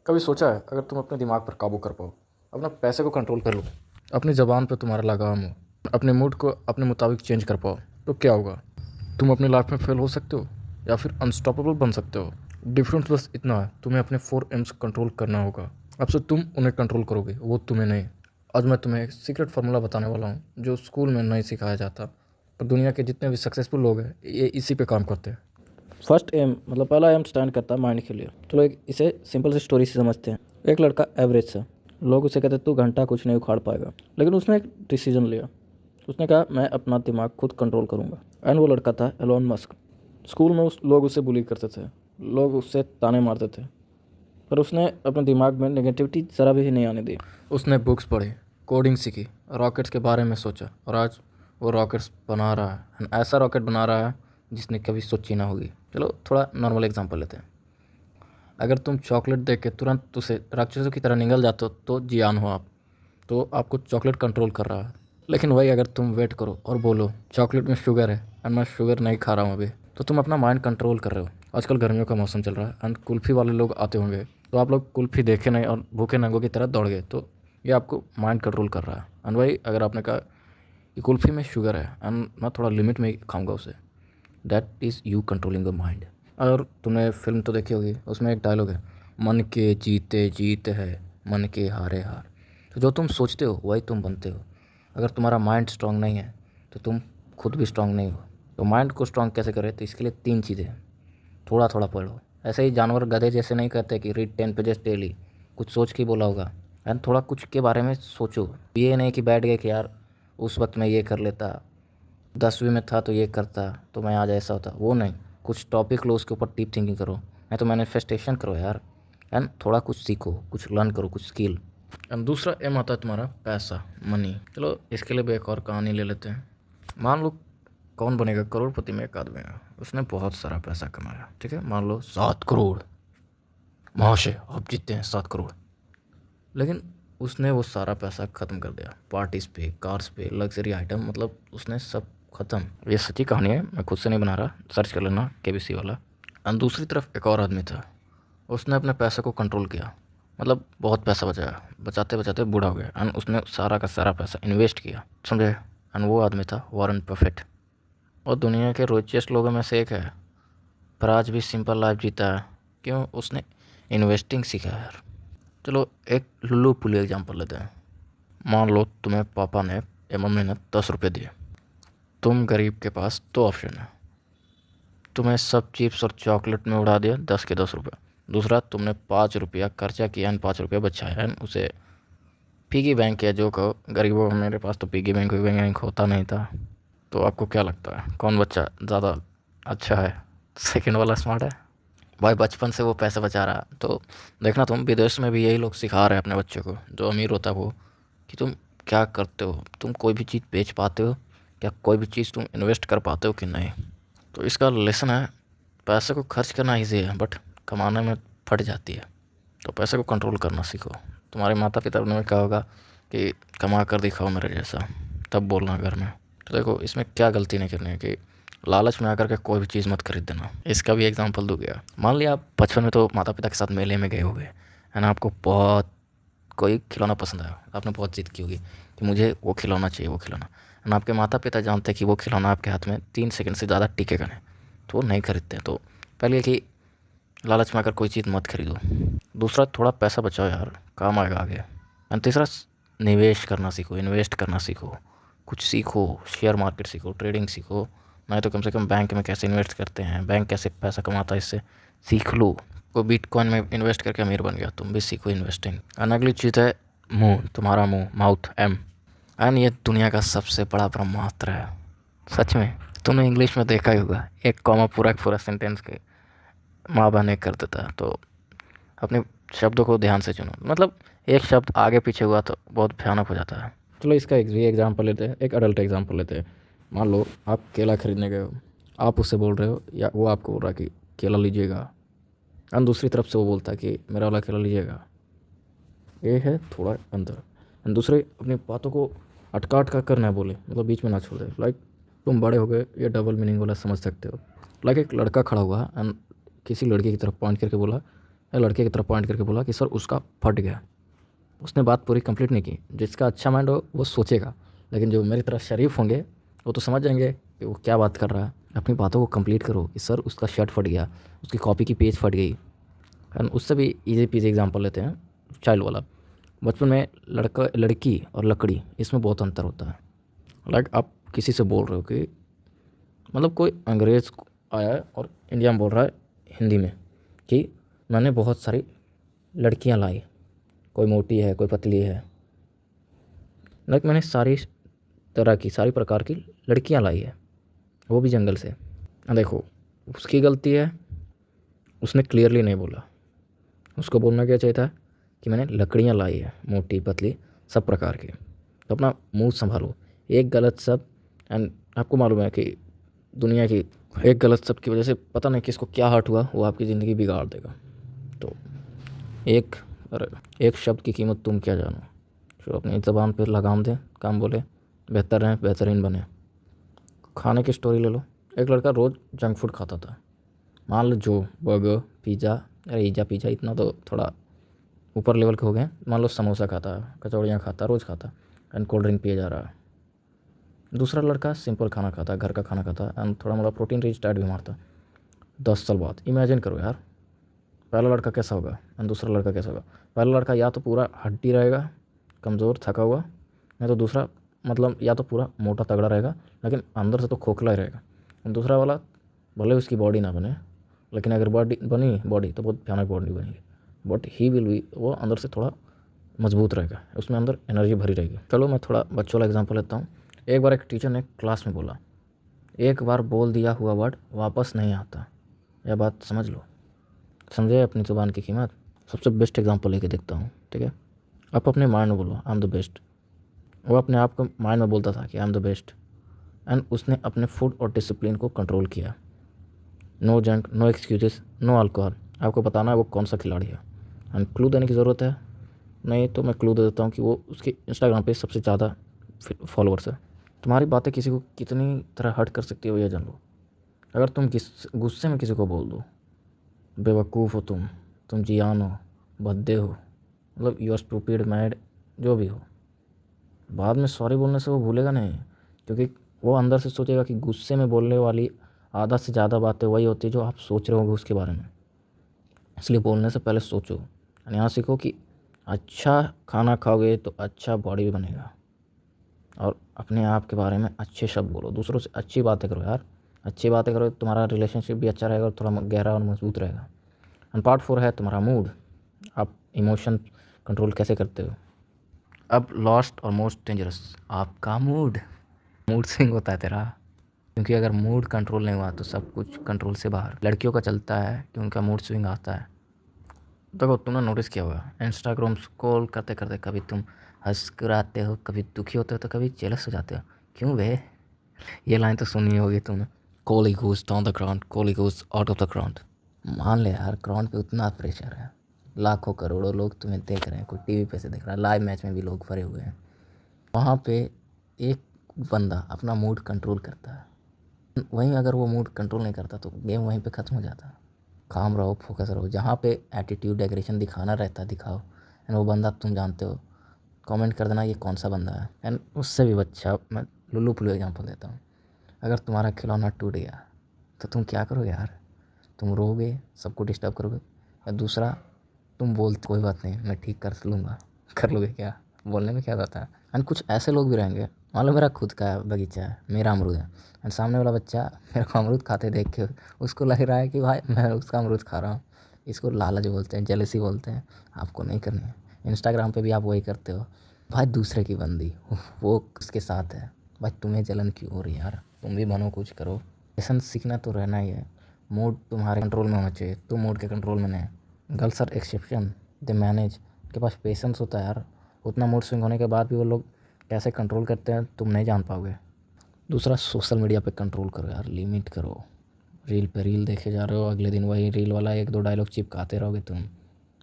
कभी सोचा है अगर तुम अपने दिमाग पर काबू कर पाओ, अपना पैसे को कंट्रोल कर लो, अपनी ज़बान पर तुम्हारा लगाम हो, अपने मूड को अपने मुताबिक चेंज कर पाओ, तो क्या होगा? तुम अपनी लाइफ में फेल हो सकते हो या फिर अनस्टॉपेबल बन सकते हो। डिफरेंस बस इतना है, तुम्हें अपने 4 एम्स कंट्रोल करना होगा। अब से तुम उन्हें कंट्रोल करोगे, वो तुम्हें नहीं। आज मैं तुम्हें एक सीक्रेट फार्मूला बताने वाला हूँ जो स्कूल में नहीं सिखाया जाता, पर दुनिया के जितने भी सक्सेसफुल लोग हैं ये इसी पे काम करते हैं। फर्स्ट एम मतलब पहला एम स्टैंड करता है माइंड के लिए। चलो एक इसे सिंपल सी स्टोरी से समझते हैं। एक लड़का एवरेज था, लोग उसे कहते तू घंटा कुछ नहीं उखाड़ पाएगा, लेकिन उसने एक डिसीजन लिया। उसने कहा मैं अपना दिमाग खुद कंट्रोल करूंगा। एंड वो लड़का था एलोन मस्क। स्कूल में लोग उसे बुली करते थे, लोग उससे ताने मारते थे, पर उसने अपने दिमाग में नेगेटिविटी ज़रा भी नहीं आने दी। उसने बुक्स पढ़ी, कोडिंग सीखी, रॉकेट्स के बारे में सोचा और आज वो रॉकेट्स बना रहा है। एंड ऐसा रॉकेट बना रहा है जिसने कभी सोची ना होगी। चलो थोड़ा नॉर्मल एग्जांपल लेते हैं। अगर तुम चॉकलेट देख के तुरंत उसे राक्षसों की तरह निगल जाते हो तो जियान हो आप, तो आपको चॉकलेट कंट्रोल कर रहा है। लेकिन वही अगर तुम वेट करो और बोलो चॉकलेट में शुगर है एंड मैं शुगर नहीं खा रहा हूँ अभी, तो तुम अपना माइंड कंट्रोल कर रहे हो। आजकल गर्मियों का मौसम चल रहा है एंड कुल्फ़ी वाले लोग आते होंगे, तो आप लोग कुल्फ़ी देखे नहीं और भूखे नंगों की तरह दौड़ गए, तो ये आपको माइंड कंट्रोल कर रहा है। एंड वही अगर आपने कहा कि कुल्फ़ी में शुगर है एंड मैं थोड़ा लिमिट में ही खाऊंगा उसे, that is you controlling the mind. और तुमने फिल्म तो देखी होगी, उसमें एक डायलॉग है, मन के जीते जीत है, मन के हारे हार। तो जो तुम सोचते हो वही तुम बनते हो। अगर तुम्हारा माइंड स्ट्रांग नहीं है तो तुम खुद भी स्ट्रांग नहीं हो। तो माइंड को स्ट्रांग कैसे करें, तो इसके लिए 3 चीज़ें हैं। थोड़ा थोड़ा पढ़ो, ऐसे ही जानवर गधे जैसे नहीं कहते कि रीड 10 पेजेस डेली, कुछ सोच के ही बोला होगा। एंड थोड़ा कुछ के बारे में सोचो, ये नहीं कि बैठ गए कि यार उस वक्त मैं ये कर लेता, 10वीं में था तो ये करता तो मैं आज ऐसा होता, वो नहीं। कुछ टॉपिक लो, उसके ऊपर डीप थिंकिंग करो, नहीं तो मैनिफेस्टेशन करो यार। एंड थोड़ा कुछ सीखो, कुछ लर्न करो, कुछ स्किल। एंड दूसरा एम आता है तुम्हारा पैसा, मनी। चलो इसके लिए भी एक और कहानी ले लेते हैं। मान लो कौन बनेगा करोड़पति में, एक आदमी है, उसने बहुत सारा पैसा कमाया, ठीक है, मान लो 7 करोड़। महाशय आप जीतते हैं 7 करोड़। लेकिन उसने वो सारा पैसा ख़त्म कर दिया पार्टीज़ पे, कार्स पे, लग्जरी आइटम, मतलब उसने सब ख़त्म। ये सच्ची कहानी है, मैं खुद से नहीं बना रहा, सर्च कर लेना केबीसी वाला। और दूसरी तरफ एक और आदमी था, उसने अपने पैसे को कंट्रोल किया, मतलब बहुत पैसा बचाया, बचाते बचाते बूढ़ा हो गया एंड उसने सारा का सारा पैसा इन्वेस्ट किया, समझे। एंड वो आदमी था वॉरेन बफेट। और दुनिया के रिचेस्ट लोगों में से एक है, पर आज भी सिंपल लाइफ जीता है। क्यों? उसने इन्वेस्टिंग सीखा है यार। चलो एक लुल्लू पुल्लू एग्जांपल लेते हैं। मान लो तुम्हें पापा ने या मम्मी ने 10 रुपये दिए। तुम गरीब के पास 2 ऑप्शन है, तुम्हें सब चिप्स और चॉकलेट में उड़ा दिया 10 के 10 रुपये। दूसरा, तुमने 5 रुपया खर्चा किया एंड 5 रुपया बचाया एंड उसे पिगी बैंक किया। जो कहो गरीबों, मेरे पास तो पिगी बैंक होता नहीं था। तो आपको क्या लगता है कौन बच्चा ज़्यादा अच्छा है? सेकंड वाला स्मार्ट है भाई, बचपन से वो पैसे बचा रहा। तो देखना, तुम विदेश में भी यही लोग सिखा रहे हैं अपने बच्चों को, जो अमीर होता है वो, कि तुम क्या करते हो, तुम कोई भी चीज़ बेच पाते हो क्या, कोई भी चीज़ तुम इन्वेस्ट कर पाते हो कि नहीं। तो इसका लेसन है, पैसे को खर्च करना ईजी है बट कमाने में फट जाती है। तो पैसे को कंट्रोल करना सीखो। तुम्हारे माता पिता ने कहा होगा कि कमा कर दिखाओ मेरे जैसा, तब बोलना घर में। तो देखो इसमें क्या गलती नहीं करनी है कि लालच में आकर के कोई भी चीज़ मत खरीद देना। इसका भी एग्जांपल दूँ गया, मान लिया आप बचपन में तो माता पिता के साथ मेले में गए होंगे, है ना, आपको बहुत कोई खिलौना पसंद आया, आपने बहुत जिद की होगी कि मुझे वो खिलौना चाहिए, वो खिलौना। एंड आपके माता पिता जानते हैं कि वो खिलौना आपके हाथ में 3 सेकंड से ज़्यादा टिकेगा नहीं, तो वो नहीं खरीदते हैं। तो पहले कि लालच में आकर कोई चीज़ मत खरीदो। दूसरा, थोड़ा पैसा बचाओ यार, काम आएगा आगे। एंड तीसरा, निवेश करना सीखो, इन्वेस्ट करना सीखो, कुछ सीखो, शेयर मार्केट सीखो, ट्रेडिंग सीखो, नहीं तो कम से कम बैंक में कैसे इन्वेस्ट करते हैं, बैंक कैसे पैसा कमाता है, इससे सीख लो। कोई बिटकॉइन में इन्वेस्ट करके अमीर बन गया, तुम भी सीखो इन्वेस्टिंग। एंड अगली चीज़ है मुंह, तुम्हारा मुंह, माउथ, एम। एंड ये दुनिया का सबसे बड़ा ब्रह्मास्त्र है, सच में। तुमने इंग्लिश में देखा ही होगा, एक कॉमा पूरा पूरा सेंटेंस के माँ बहन एक कर देता है। तो अपने शब्दों को ध्यान से चुनो, मतलब एक शब्द आगे पीछे हुआ तो बहुत भयानक हो जाता है। चलो इसका एक भी एग्जाम्पल लेते हैं, एक अडल्ट एग्जाम्पल लेते हैं। मान लो आप केला खरीदने गए हो, आप उससे बोल रहे हो या वो आपको बोल रहा है कि केला लीजिएगा, और दूसरी तरफ से वो बोलता है कि मेरा वाला केला लीजिएगा। ये है थोड़ा अंतर। एंड दूसरे, अपनी बातों को अटका अटका कर ना बोले, मतलब बीच में ना छोड़ दे। लाइक तुम बड़े हो गए, ये डबल मीनिंग वाला समझ सकते हो। लाइक एक लड़का खड़ा हुआ एंड किसी लड़की की तरफ पॉइंट करके बोला या लड़के की तरफ पॉइंट करके बोला कि सर उसका फट गया। उसने बात पूरी कंप्लीट नहीं की। जिसका अच्छा माइंड हो वो सोचेगा, लेकिन जो मेरी तरह शरीफ होंगे वो तो समझ जाएंगे कि वो क्या बात कर रहा है। अपनी बातों को कंप्लीट करो कि सर उसका शर्ट फट गया, उसकी कॉपी की पेज फट गई। एंड उससे भी इजी पीजी एग्जांपल लेते हैं, चाइल्ड वाला। बचपन में लड़का लड़की और लकड़ी, इसमें बहुत अंतर होता है। लाइक आप किसी से बोल रहे हो कि मतलब कोई अंग्रेज़ आया है और इंडिया में बोल रहा है हिंदी में कि मैंने बहुत सारी लड़कियां लाई, कोई मोटी है कोई पतली है, लाइक मैंने सारी तरह की सारी प्रकार की लड़कियां लाई है, वो भी जंगल से। देखो उसकी गलती है, उसने क्लियरली नहीं बोला। उसको बोलना क्या चाहिए था कि मैंने लकड़ियां लाई है, मोटी पतली सब प्रकार की। तो अपना मुंह संभालो। एक गलत शब्द, एंड आपको मालूम है कि दुनिया की एक गलत शब्द की वजह से पता नहीं किसको क्या हर्ट हुआ, वो आपकी ज़िंदगी बिगाड़ देगा। तो एक शब्द की कीमत तुम क्या जानो। जो अपनी ज़बान पर लगाम दें, काम बोले, बेहतर रहें, बेहतरीन बने। खाने की स्टोरी ले लो। एक लड़का रोज़ जंक फूड खाता था। मान लो जो बर्गर पिज़्ज़ा, अरे पिज़्ज़ा इतना तो थोड़ा ऊपर लेवल के हो गए। मान लो समोसा खाता, कचौड़ियाँ खाता, रोज़ खाता, एंड कोल्ड ड्रिंक पिए जा रहा है। दूसरा लड़का सिंपल खाना खाता, घर का खाना खाता, एंड थोड़ा मोड़ा प्रोटीन रिच डाइट भी मारता। 10 साल बाद इमेजिन करो यार, पहला लड़का कैसा होगा एंड दूसरा लड़का कैसा होगा। पहला लड़का या तो पूरा हड्डी रहेगा, कमज़ोर थका हुआ, नहीं तो दूसरा मतलब या तो पूरा मोटा तगड़ा रहेगा लेकिन अंदर से तो खोखला ही रहेगा। दूसरा वाला भले उसकी बॉडी ना बने, लेकिन अगर बॉडी बनी बॉडी तो बहुत भयानक बॉडी बनेगी, बट ही विल बी, वो अंदर से थोड़ा मजबूत रहेगा, उसमें अंदर एनर्जी भरी रहेगी। चलो मैं थोड़ा बच्चों वाला एग्जांपल लेता हूँ। एक बार एक टीचर ने क्लास में बोला, एक बार बोल दिया हुआ वर्ड वापस नहीं आता। यह बात समझ लो, समझे अपनी ज़ुबान की कीमत। सबसे बेस्ट एग्जांपल लेके देखता हूँ, ठीक है। आप अपने माइंड में बोलो आई एम द बेस्ट। वो अपने आप को माइंड में बोलता था कि I am the best, and उसने अपने फूड और डिसिप्लिन को कंट्रोल किया। No junk, no excuses, no alcohol. आपको बताना है वो कौन सा खिलाड़ी है, एंड क्लू देने की ज़रूरत है। नहीं तो मैं क्लू दे देता हूँ कि वो उसके इंस्टाग्राम पे सबसे ज़्यादा फॉलोअर्स है। तुम्हारी बातें किसी को कितनी तरह हर्ट कर सकती है वो ये जान लो। अगर तुम गुस्से में किसी को बोल दो बेवकूफ़ हो तुम जियान हो, भद्दे हो, मतलब यू आर स्टूपिड, मैड, जो भी हो, बाद में सॉरी बोलने से वो भूलेगा नहीं, क्योंकि वो अंदर से सोचेगा कि गुस्से में बोलने वाली आधा से ज़्यादा बातें वही होती है जो आप सोच रहे होगे उसके बारे में। इसलिए बोलने से पहले सोचो। और यहाँ सीखो कि अच्छा खाना खाओगे तो अच्छा बॉडी भी बनेगा, और अपने आप के बारे में अच्छे शब्द बोलो, दूसरों से अच्छी बातें करो यार। अच्छी बातें करो, तुम्हारा रिलेशनशिप भी अच्छा रहेगा और थोड़ा गहरा और मजबूत रहेगा। एंड पार्ट 4 है तुम्हारा मूड। आप इमोशन कंट्रोल कैसे करते हो। अब लास्ट और मोस्ट डेंजरस, आपका मूड स्विंग होता है तेरा। क्योंकि अगर मूड कंट्रोल नहीं हुआ तो सब कुछ कंट्रोल से बाहर। लड़कियों का चलता है कि उनका मूड स्विंग आता है। देखो तुमने नोटिस किया होगा, इंस्टाग्राम स्क्रॉल करते करते कभी तुम हंस कर आते हो, कभी दुखी होते हो, तो कभी जेलस हो जाते हो। क्यों बे, ये लाइन तो सुनी होगी तुमने, Kohli goes down the ground, Kohli goes out of the ground. मान ले यार, ग्राउंड पे उतना प्रेशर है, लाखों करोड़ों लोग तुम्हें देख रहे हैं, कोई टीवी पे से देख रहा है, लाइव मैच में भी लोग भरे हुए हैं। वहाँ पे एक बंदा अपना मूड कंट्रोल करता है। वहीं अगर वो मूड कंट्रोल नहीं करता तो गेम वहीं पे ख़त्म हो जाता। काम रहो, फोकस रहो। जहाँ पे एटीट्यूड एग्रेशन दिखाना रहता है दिखाओ, एंड वो बंदा तुम जानते हो, कमेंट कर देना ये कौन सा बंदा है। एंड उससे भी अच्छा मैं लुल्लू पुल्लू एग्जांपल देता हूँ। अगर तुम्हारा खिलौना टूट गया तो तुम क्या करोगे यार, तुम रोगे, सबको डिस्टर्ब करोगे, या दूसरा तुम बोलते कोई बात नहीं मैं ठीक कर लूँगा, कर लोगे क्या, बोलने में क्या जाता है। एंड कुछ ऐसे लोग भी रहेंगे, मान लो मेरा खुद का बगीचा है, मेरा अमरूद है, एंड सामने वाला बच्चा मेरे को अमरूद खाते देख के उसको लग रहा है कि भाई मैं उसका अमरूद खा रहा हूँ। इसको लालच बोलते हैं, जेलसी बोलते हैं। आपको नहीं करनी है। इंस्टाग्राम पे भी आप वही करते हो, भाई दूसरे की बंदी वो उसके साथ है, भाई तुम्हें जलन क्यों हो रही है यार, तुम भी बनो, कुछ करो। लेसन सीखना तो रहना ही है। मूड तुम्हारे कंट्रोल में होना चाहिए, तुम मूड के कंट्रोल में नहीं। Girls are exception, they manage. के पास पेशेंस होता है यार। उतना मूड स्विंग होने के बाद भी वो लोग कैसे कंट्रोल करते हैं तुम नहीं जान पाओगे। दूसरा, सोशल मीडिया पे कंट्रोल करो यार, लिमिट करो। रील पे रील देखे जा रहे हो, अगले दिन वही रील वाला 1-2 डायलॉग चिपकाते रहोगे तुम,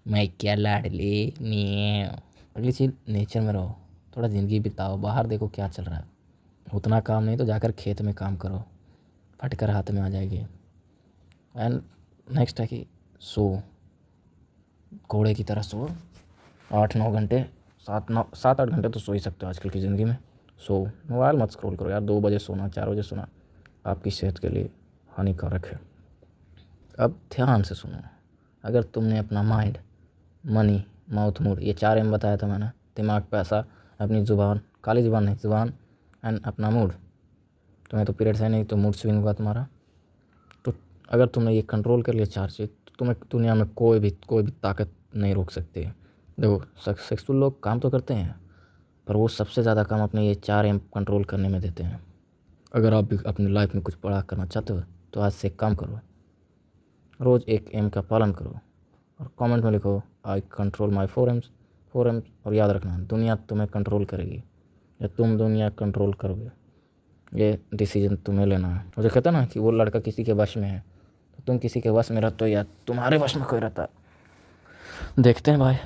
मैं क्या लाडली मैं। अगली चीज़, नेचर में रहो, थोड़ा ज़िंदगी बिताओ, बाहर देखो क्या चल रहा है। उतना काम नहीं तो जाकर खेत में काम करो, फटकर हाथ में आ जाएगी। एंड नेक्स्ट है कि सो घोड़े की तरह सो, 8-9 घंटे, 7-8 घंटे तो सो ही सकते हो आजकल की ज़िंदगी में। सो मोबाइल मत स्क्रॉल करो यार, 2 बजे सोना, 4 बजे सोना आपकी सेहत के लिए हानिकारक है। अब ध्यान से सुनो, अगर तुमने अपना माइंड, मनी, माउथ, मूड, ये 4 एम बताया था मैंने, दिमाग, पैसा, अपनी ज़ुबान, काली ज़ुबान नहीं, ज़ुबान एंड अपना मूड, तुम्हें तो पीरियड्स है नहीं तो मूड स्विंग होगा तुम्हारा। तो अगर तुमने ये कंट्रोल कर लिया 4 चीज़, तो तुम्हें दुनिया में कोई भी ताकत नहीं रोक सकती है। देखो सक्सेसफुल लोग काम तो करते हैं, पर वो सबसे ज़्यादा काम अपने ये 4 एम कंट्रोल करने में देते हैं। अगर आप भी अपनी लाइफ में कुछ बड़ा करना चाहते हो तो आज से एक काम करो, रोज़ एक एम का पालन करो और कमेंट में लिखो आई कंट्रोल माई 4 एम्स। और याद रखना, दुनिया तुम्हें कंट्रोल करेगी या तुम दुनिया कंट्रोल करोगे, ये डिसीजन तुम्हें लेना है। और जो कहता ना कि वो लड़का किसी के वश में है, तो तुम किसी के वश में रहते हो या तुम्हारे वश में कोई रहता है, देखते हैं भाई।